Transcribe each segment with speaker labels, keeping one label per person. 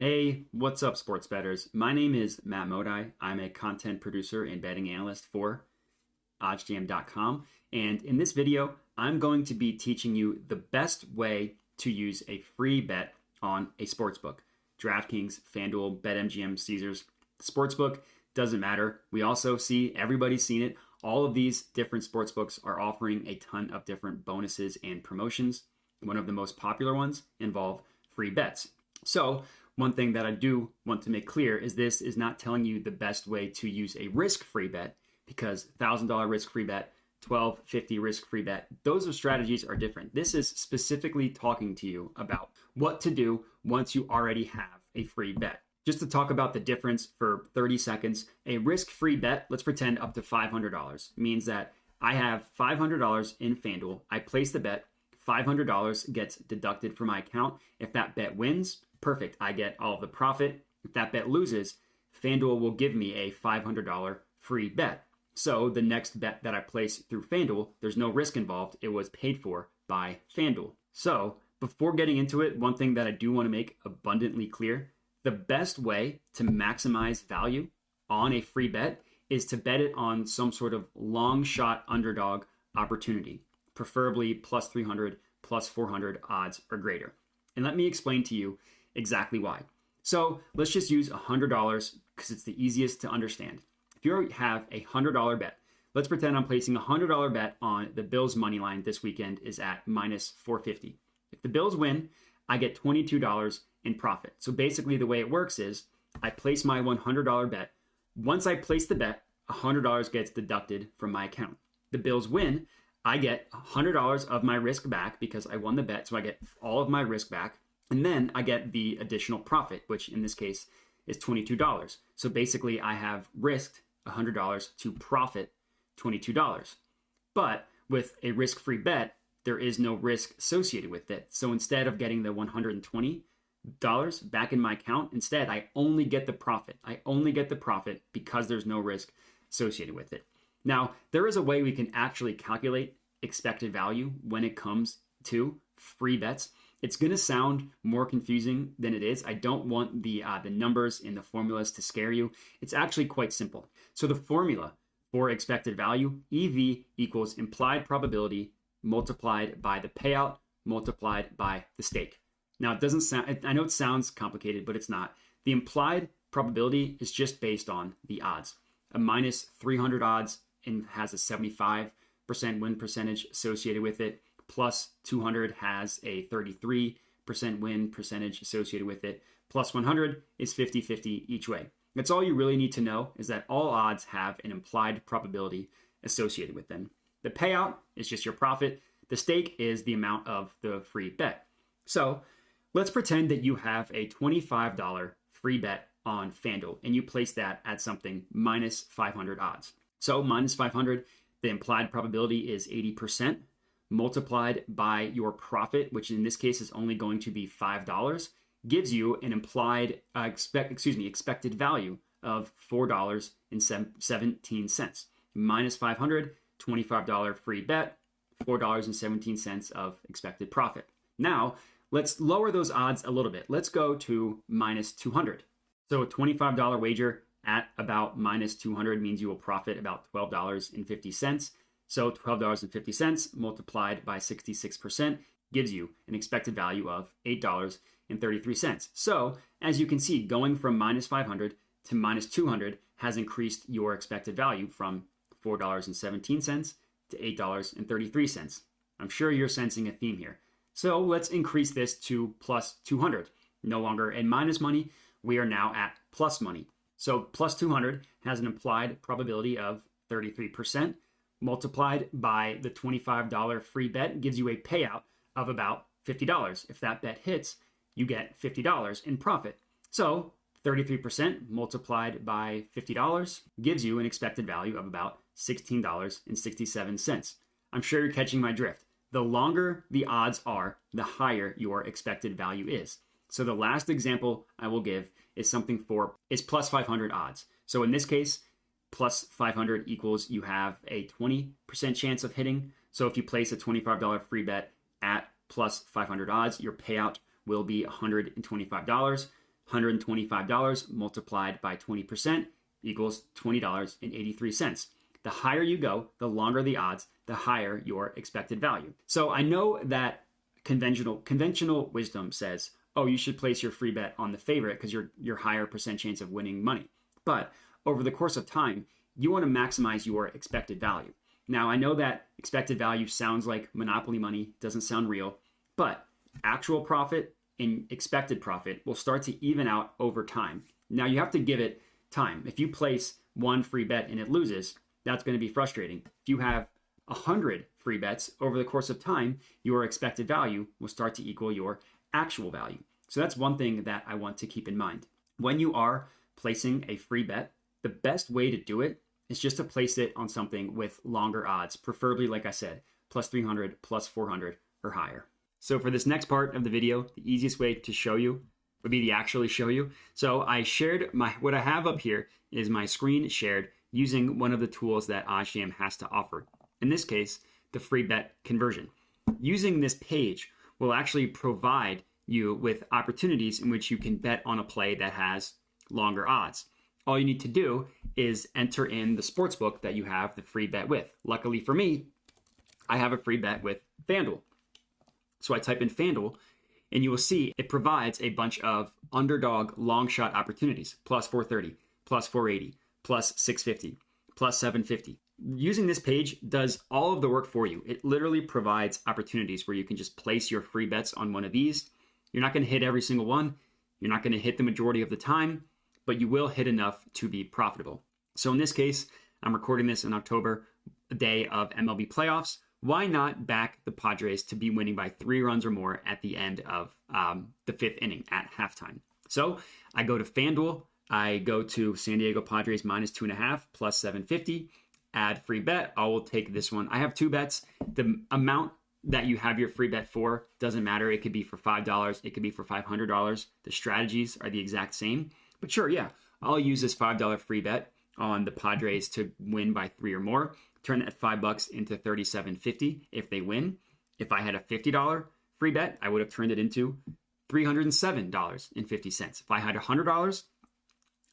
Speaker 1: Hey, what's up, sports bettors? My name is Matt Modi. I'm a content producer and betting analyst for oddsjam.com. And in this video, I'm going to be teaching you the best way to use a free bet on a sportsbook. DraftKings, FanDuel, BetMGM, Caesars, sportsbook, doesn't matter. We also see, everybody's seen it. All of these different sportsbooks are offering a ton of different bonuses and promotions. One of the most popular ones involve free bets. So one thing that I do want to make clear is this is not telling you the best way to use a risk-free bet, because $1,000 risk-free bet, $1,250 risk-free bet, those strategies are different. This is specifically talking to you about what to do once you already have a free bet. Just to talk about the difference for 30 seconds, a risk-free bet, let's pretend up to $500, means that I have $500 in FanDuel. I place the bet, $500 gets deducted from my account. If that bet wins, perfect, I get all of the profit. If that bet loses, FanDuel will give me a $500 free bet. So the next bet that I place through FanDuel, there's no risk involved. It was paid for by FanDuel. So before getting into it, one thing that I do want to make abundantly clear, the best way to maximize value on a free bet is to bet it on some sort of long shot underdog opportunity, preferably plus 300, plus 400 odds or greater. And let me explain to you exactly why. So let's just use $100 because it's the easiest to understand. If you have a $100 bet, let's pretend I'm placing a $100 bet on the Bills money line this weekend is at minus 450. If the Bills win, I get $22 in profit. So basically the way it works is I place my $100 bet. Once I place the bet, $100 gets deducted from my account. The Bills win, I get $100 of my risk back because I won the bet, so I get all of my risk back. And then I get the additional profit, which in this case is $22. So basically I have risked $100 to profit $22. But with a risk-free bet, there is no risk associated with it. So instead of getting the $120 back in my account, instead I only get the profit. I only get the profit because there's no risk associated with it. Now, there is a way we can actually calculate expected value when it comes to free bets. It's going to sound more confusing than it is. I don't want the numbers in the formulas to scare you. It's actually quite simple. So the formula for expected value, EV equals implied probability multiplied by the payout multiplied by the stake. Now, it doesn't sound, I know it sounds complicated, but it's not. The implied probability is just based on the odds. A minus 300 odds and has a 75% win percentage associated with it. Plus 200 has a 33% win percentage associated with it. Plus 100 is 50-50 each way. That's all you really need to know, is that all odds have an implied probability associated with them. The payout is just your profit. The stake is the amount of the free bet. So let's pretend that you have a $25 free bet on FanDuel and you place that at something minus 500 odds. So minus 500, the implied probability is 80%. Multiplied by your profit, which in this case is only going to be $5, gives you an implied expected value of $4.17. Minus 500, $25 free bet, $4.17 of expected profit. Now, let's lower those odds a little bit. Let's go to minus 200. So a $25 wager at about minus 200 means you will profit about $12.50. So $12.50 multiplied by 66% gives you an expected value of $8.33. So as you can see, going from minus 500 to minus 200 has increased your expected value from $4.17 to $8.33. I'm sure you're sensing a theme here. So let's increase this to plus 200. No longer in minus money, we are now at plus money. So plus 200 has an implied probability of 33%. Multiplied by the $25 free bet gives you a payout of about $50. If that bet hits, you get $50 in profit. So 33% multiplied by $50 gives you an expected value of about $16.67. I'm sure you're catching my drift. The longer the odds are, the higher your expected value is. So the last example I will give is plus 500 odds. So in this case, plus 500 equals you have a 20% chance of hitting. So if you place a $25 free bet at plus 500 odds, your payout will be $125. $125 multiplied by 20% equals $20.83. The higher you go, the longer the odds, the higher your expected value. So I know that conventional wisdom says, oh, you should place your free bet on the favorite because you're higher percent chance of winning money. But over the course of time, you want to maximize your expected value. Now, I know that expected value sounds like monopoly money, doesn't sound real, but actual profit and expected profit will start to even out over time. Now, you have to give it time. If you place one free bet and it loses, that's going to be frustrating. If you have 100 free bets over the course of time, your expected value will start to equal your actual value. So that's one thing that I want to keep in mind. When you are placing a free bet, the best way to do it is just to place it on something with longer odds, preferably, like I said, plus 300, plus 400 or higher. So for this next part of the video, the easiest way to show you would be to actually show you. So I shared what I have up here is my screen shared using one of the tools that OddsJam has to offer. In this case, the free bet conversion. Using this page will actually provide you with opportunities in which you can bet on a play that has longer odds. All you need to do is enter in the sportsbook that you have the free bet with. Luckily for me, I have a free bet with FanDuel. So I type in FanDuel, and you will see it provides a bunch of underdog long shot opportunities, plus 430, plus 480, plus 650, plus 750. Using this page does all of the work for you. It literally provides opportunities where you can just place your free bets on one of these. You're not going to hit every single one. You're not going to hit the majority of the time, but you will hit enough to be profitable. So in this case, I'm recording this in October, a day of MLB playoffs. Why not back the Padres to be winning by 3 runs or more at the end of the 5th inning at halftime? So I go to FanDuel. I go to San Diego Padres minus 2.5 plus 750. Add free bet. I will take this one. I have 2 bets. The amount that you have your free bet for doesn't matter. It could be for $5. It could be for $500. The strategies are the exact same. But sure, yeah, I'll use this $5 free bet on the Padres to win by 3 or more. Turn that $5 into $37.50 if they win. If I had a $50 free bet, I would have turned it into $307.50. If I had $100,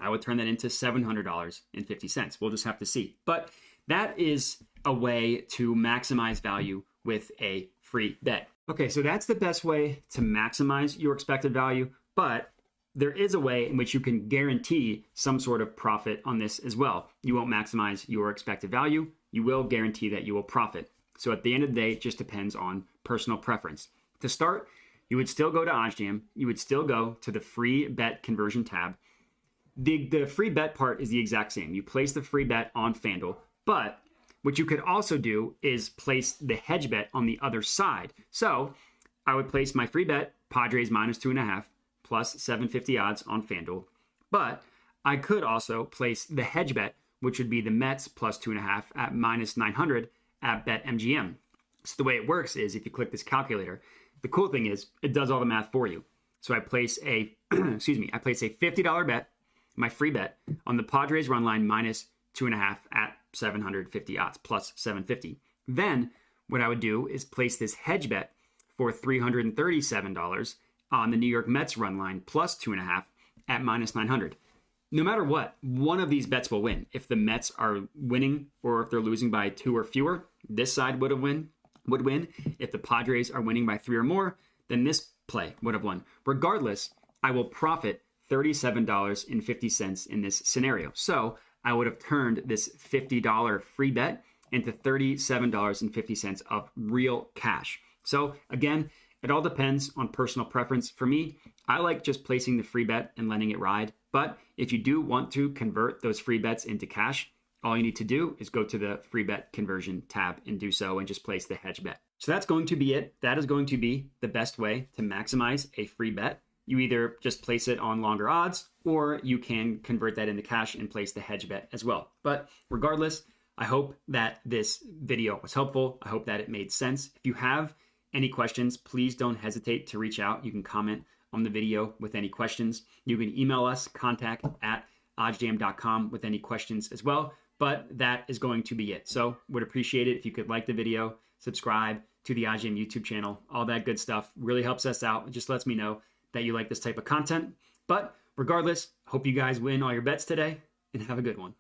Speaker 1: I would turn that into $700.50. We'll just have to see. But that is a way to maximize value with a free bet. Okay, so that's the best way to maximize your expected value, but there is a way in which you can guarantee some sort of profit on this as well. You won't maximize your expected value. You will guarantee that you will profit. So at the end of the day, it just depends on personal preference. To start, you would still go to OddsJam. You would still go to the free bet conversion tab. The free bet part is the exact same. You place the free bet on FanDuel, but what you could also do is place the hedge bet on the other side. So I would place my free bet, Padres minus 2.5, plus 750 odds on FanDuel. But I could also place the hedge bet, which would be the Mets plus 2.5 at minus 900 at BetMGM. So the way it works is if you click this calculator, the cool thing is it does all the math for you. So I place a, I place a $50 bet, my free bet, on the Padres run line minus 2.5 at 750 odds, plus 750. Then what I would do is place this hedge bet for $337 on the New York Mets run line plus 2.5 at minus 900. No matter what, one of these bets will win. If the Mets are winning or if they're losing by 2 or fewer, this side would win. If the Padres are winning by 3 or more, then this play would have won. Regardless, I will profit $37.50 in this scenario. So I would have turned this $50 free bet into $37.50 of real cash. So again, it all depends on personal preference. For me, I like just placing the free bet and letting it ride. But if you do want to convert those free bets into cash, all you need to do is go to the free bet conversion tab and do so and just place the hedge bet. So that's going to be it. That is going to be the best way to maximize a free bet. You either just place it on longer odds or you can convert that into cash and place the hedge bet as well. But regardless, I hope that this video was helpful. I hope that it made sense. If you have any questions, please don't hesitate to reach out. You can comment on the video with any questions. You can email us, contact@oddsjam.com with any questions as well. But that is going to be it. So would appreciate it if you could like the video, subscribe to the OddsJam YouTube channel, all that good stuff really helps us out. It just lets me know that you like this type of content. But Regardless, hope you guys win all your bets today and have a good one.